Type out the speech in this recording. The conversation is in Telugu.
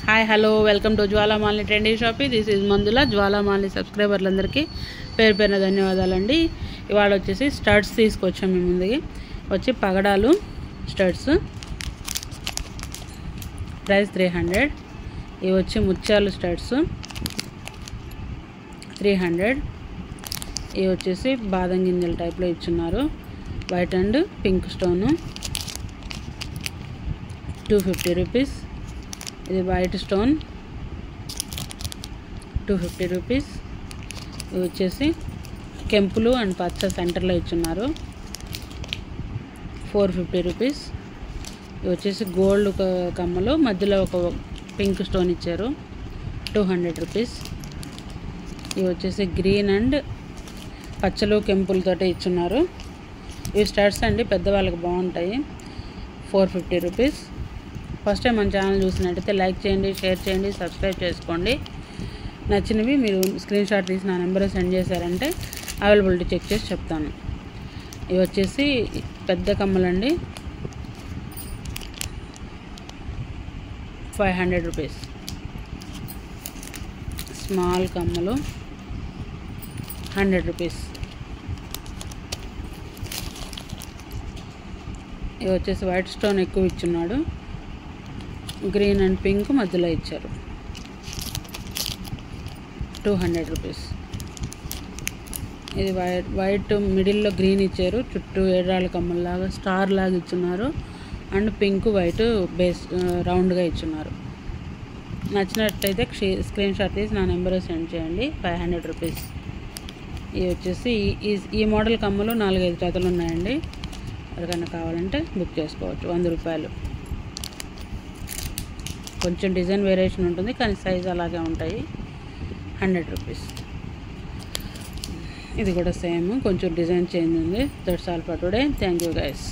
Hi hello welcome to Jwalamalini trendy shopping. This is మందుల. జ్వాలామాలిని సబ్స్క్రైబర్లందరికీ పేరు పేరున ధన్యవాదాలండి. ఇవాళ వచ్చేసి స్టడ్స్ తీసుకొచ్చాం మీ ముందుకి. వచ్చి పగడాలు స్టడ్స్, ప్రైస్ 300. ఇవి వచ్చి ముత్యాలు స్టడ్స్ 300. ఇవి వచ్చేసి బాదం గింజల టైప్లో ఇచ్చున్నారు. White and pink stone 250 rupees. ఇది వైట్ స్టోన్ 250 రూపీస్. ఇవి వచ్చేసి కెంపులు అండ్ పచ్చ సెంటర్లో ఇచ్చున్నారు 450 రూపీస్. ఇవి వచ్చేసి గోల్డ్ కమ్మలు మధ్యలో ఒక పింక్ స్టోన్ ఇచ్చారు 200 రూపీస్. ఇవి వచ్చేసి గ్రీన్ అండ్ పచ్చలు కెంపులతోటి ఇచ్చున్నారు. ఇవి స్టడ్స్ అండి, పెద్దవాళ్ళకి బాగుంటాయి. 450 రూపీస్. ఫస్ట్ టైం మన ఛానల్ చూసినట్టయితే లైక్ చేయండి, షేర్ చేయండి, సబ్స్క్రైబ్ చేసుకోండి. నచ్చినవి మీరు స్క్రీన్ షాట్ తీసి నా నెంబర్ సెండ్ చేశారంటే అవైలబిలిటీ చెక్ చేసి చెప్తాను. ఇవి వచ్చేసి పెద్ద కమ్మలండి 500 రూపీస్. స్మాల్ కమ్మలు 100 రూపీస్. ఇవి వచ్చేసి వైట్ స్టోన్ ఎక్కువ ఇచ్చున్నాడు, గ్రీన్ అండ్ పింక్ మధ్యలో ఇచ్చారు 200 రూపీస్. ఇది వైట్ మిడిల్లో గ్రీన్ ఇచ్చారు, చుట్టూ ఏడాళ్ళ కమ్మల్లాగా స్టార్ లాగా ఇచ్చున్నారు అండ్ పింక్ వైట్ బేస్ రౌండ్గా ఇచ్చున్నారు. నచ్చినట్టయితే స్క్రీన్ షాట్ తీసి నా నెంబర్ సెండ్ చేయండి. 500 రూపీస్. ఇవి వచ్చేసి ఈ మోడల్ కమ్మలు 4-5 జతలు ఉన్నాయండి. ఎవరికైనా కావాలంటే బుక్ చేసుకోవచ్చు. 100 రూపాయలు. కొంచెం డిజైన్ వేరియేషన్ ఉంటుంది కానీ సైజ్ అలాగే ఉంటాయి. 100 రూపీస్. ఇది కూడా సేమ్, కొంచెం డిజైన్ చేంజ్ ఉంది. That's all for today. Thank you guys.